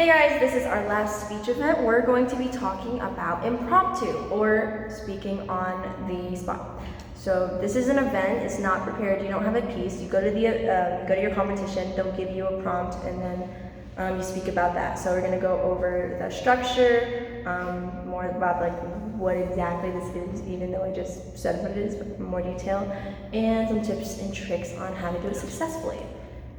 Hey guys, this is our last speech event. We're going to be talking about impromptu, or speaking on the spot. So this is an event. It's not prepared. You don't have a piece. You go to your competition. They'll give you a prompt, and then you speak about that. So we're going to go over the structure, more about like what exactly this is, even though I just said what it is, but in more detail, and some tips and tricks on how to do it successfully.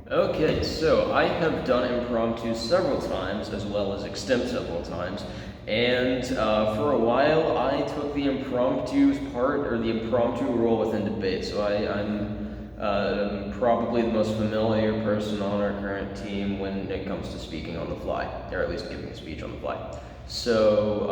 Okay, so I have done impromptu several times, as well as extemp several times, and for a while I took the impromptu part, or the impromptu role within debate, so I'm probably the most familiar person on our current team when it comes to speaking on the fly, or at least giving a speech on the fly. So,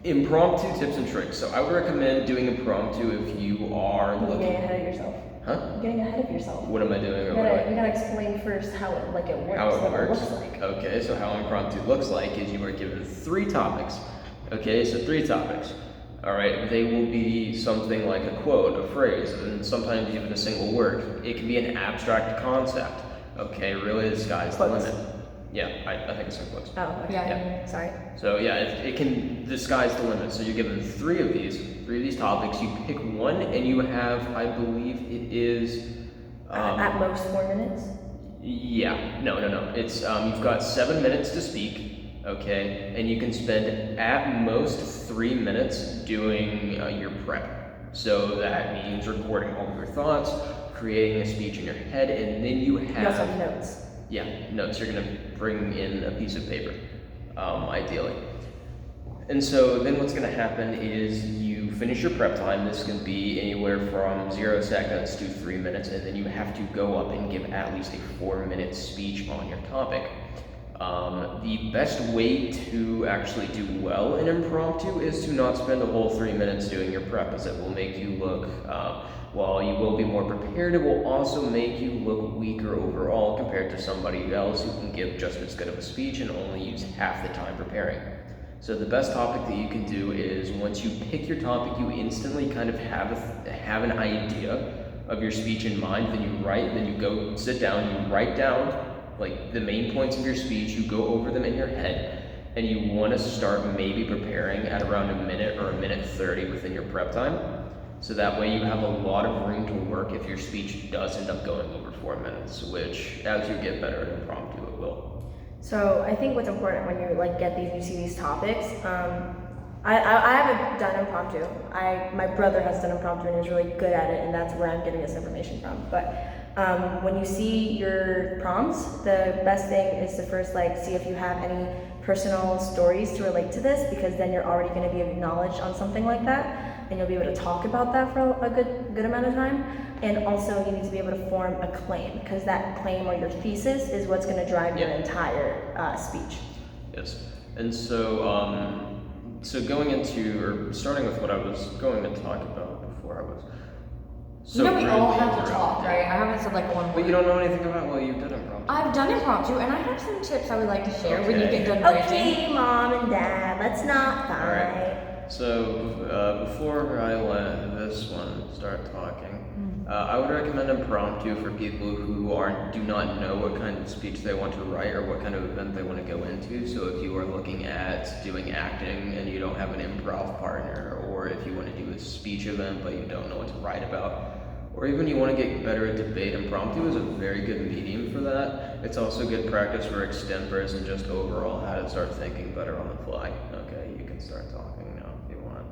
impromptu tips and tricks. So I would recommend doing impromptu if you are You're looking... getting ahead of yourself. Huh? You're getting ahead of yourself. What am I doing? You gotta explain first how it works. How it what works. It looks like. Okay, so how impromptu looks like is you are given 3 topics. Okay, so 3 topics. All right, they will be something like a quote, a phrase, and sometimes even a single word. It can be an abstract concept. Okay, really, the sky's the limit. Yeah, I think it's in quotes. Oh, okay. Yeah. Sorry. So yeah, it can, the sky's the limit. So you're given 3 of these topics. You pick one, and you have, I believe it is... at most 4 minutes? Yeah, no. It's, you've got 7 minutes to speak, okay? And you can spend at most 3 minutes doing your prep. So that means recording all of your thoughts, creating a speech in your head, and then you have... You also have notes. Yeah, notes. You're gonna bring in a piece of paper, ideally. And so then what's gonna happen is you finish your prep time. This can be anywhere from 0 seconds to 3 minutes, and then you have to go up and give at least a 4-minute speech on your topic. The best way to actually do well in impromptu is to not spend a whole 3 minutes doing your prep, as it will make you look, while you will be more prepared, it will also make you look weaker overall compared to somebody else who can give just as good of a speech and only use half the time preparing. So the best topic that you can do is, once you pick your topic, you instantly kind of have an idea of your speech in mind, then you go sit down, you write down like the main points of your speech, you go over them in your head, and you want to start maybe preparing at around a minute or a minute 30 within your prep time. So that way you have a lot of room to work if your speech does end up going over 4 minutes, which as you get better at impromptu, it will. So I think what's important when you you see these topics, I haven't done impromptu. My brother has done impromptu and is really good at it, and that's where I'm getting this information from. But when you see your prompts, the best thing is to first see if you have any personal stories to relate to this, because then you're already going to be acknowledged on something like that, and you'll be able to talk about that for a good amount of time. And also you need to be able to form a claim, because that claim or your thesis is what's going to drive your entire speech. Yes. And so so going into, or starting with what I was going to talk about before I was so we all have to talk, right? I haven't said one word. But you don't know anything about, well, you've done impromptu. I've done impromptu, and I have some tips I would like to share when you get done ranting. Okay, Mom and Dad, let's not fight. All right. So before I let this one start talking, I would recommend impromptu for people who do not know what kind of speech they want to write or what kind of event they want to go into. So if you are looking at doing acting and you don't have an improv partner, or if you want to do a speech event but you don't know what to write about, or even you want to get better at debate, impromptu is a very good medium for that. It's also good practice for extempers and just overall how to start thinking better on the fly. Okay, you can start talking now if you want.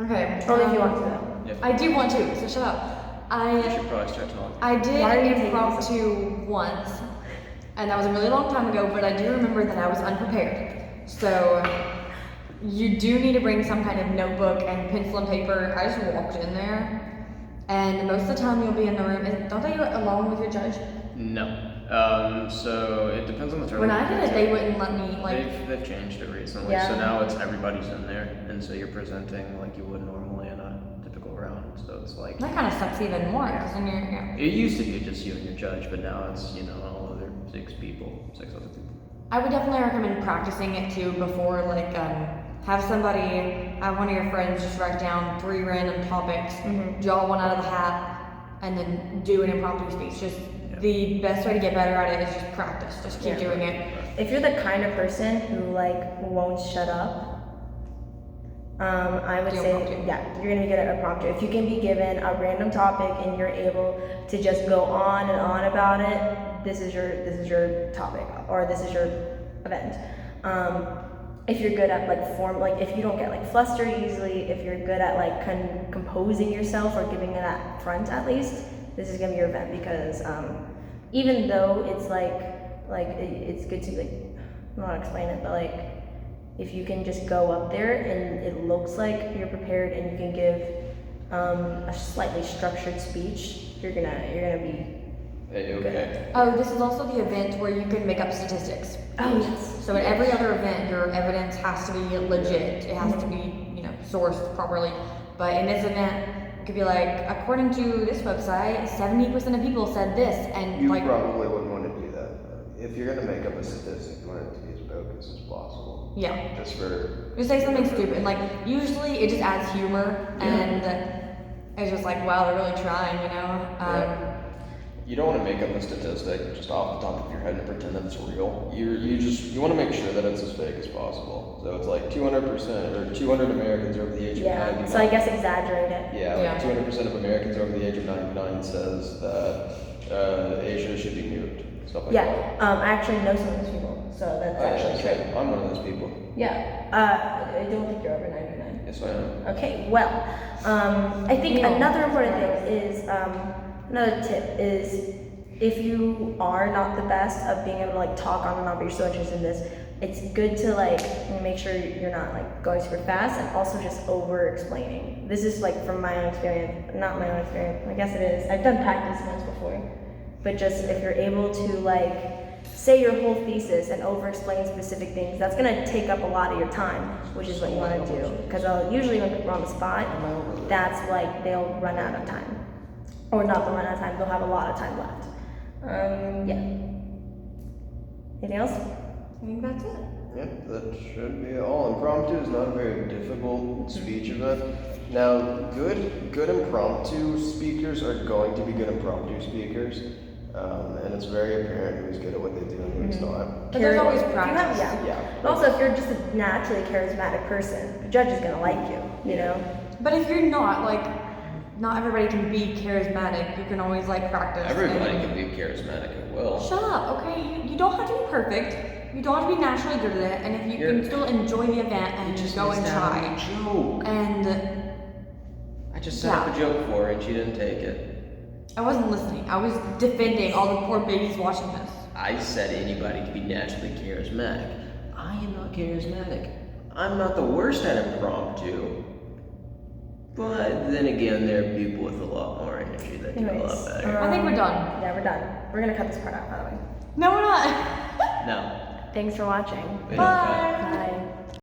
Okay. Only if you want to, though. Yeah. I do want to, so shut up. You should probably start talking. I Why are you did taking impromptu once, and that was a really long time ago, but I do remember that I was unprepared. So you do need to bring some kind of notebook and pencil and paper. I just walked in there, and most of the time you'll be in the room. Don't they do it alone with your judge? No. So it depends on the term. When I did it, they wouldn't let me, They've changed it recently, Yeah. so now it's everybody's in there, and so you're presenting like you would normally in a typical round, so it's like... That kind of sucks even more, because then you're, It used to be just you and your judge, but now it's, all other 6 other people. I would definitely recommend practicing it too before, have one of your friends just write down 3 random topics, draw one out of the hat, and then do an impromptu speech. The best way to get better at it is just practice. Just keep doing it. if you're the kind of person who like won't shut up, I would Do say, impromptu. yeah, you're gonna be good at impromptu. If you can be given a random topic and you're able to just go on and on about it, this is your topic or this is your event. If you're good at like if you don't get like flustered easily, if you're good at like composing yourself or giving it that front at least, this is gonna be your event because even though it's it's good to like not explain it, but like if you can just go up there and it looks like you're prepared and you can give a slightly structured speech, you're gonna be Okay. Oh, this is also the event where you can make up statistics. Oh yes. So at every other event, your evidence has to be legit. It has to be, sourced properly. But in this event, it could be like, according to this website, 70% of people said this, and You like, probably wouldn't want to do that. If you're gonna make up a statistic, you want it to be as bogus as possible. yeah, Just for just say something stupid. Like usually it just adds humor, and it's just like, wow, they're really trying, You don't want to make up a statistic just off the top of your head and pretend that it's real. You want to make sure that it's as fake as possible. So it's like 200% or 200 Americans over the age of 99. Yeah. So I guess exaggerate it. Yeah, Yeah. like 200% of Americans over the age of 99 says that Asia should be nuked. Stuff like Yeah. that. I actually know some of those people, so that's actually true. Okay, I'm one of those people. Yeah. I don't think you're over 99. Yes, I am. Okay. Well, I think Yeah. another important thing is another tip is if you are not the best of being able to like talk on and on, but you're so interested in this, it's good to like make sure you're not like going super fast and also just over explaining. This is like from my own experience, not my own experience. I guess it is. I've done practice once before, but just if you're able to like say your whole thesis and over explain specific things, that's gonna take up a lot of your time, which is what you want to do. Because usually when people are on the spot, that's like they'll run out of time. Or not they'll run out of time, they'll have a lot of time left. Yeah. Anything else? I think that's it. yeah, that should be all. Impromptu is not a very difficult speech event. Now, good impromptu speakers are going to be good impromptu speakers, and it's very apparent who's good at what they do and who's not. But there's always If you have- practice. yeah. But also, if you're just a naturally charismatic person, the judge is gonna like you, But if you're not, like, not everybody can be charismatic. You can always like practice. Everybody and- can be charismatic at will. Shut up, okay? You don't have to be perfect. You don't have to be naturally good at it. And if you You're- can still enjoy the event and just go and missed out on try. the joke. And I just set up Yeah. a joke for her and she didn't take it. I wasn't listening. I was defending all the poor babies watching this. I said anybody can be naturally charismatic. I am not charismatic. I'm not the worst at impromptu. But then again, there are people with a lot more energy that do a Anyways, lot better. I think we're done. Yeah, we're done. We're gonna cut this part out, by the way. No, we're not. No. Thanks for watching. They don't cut. Bye. Bye.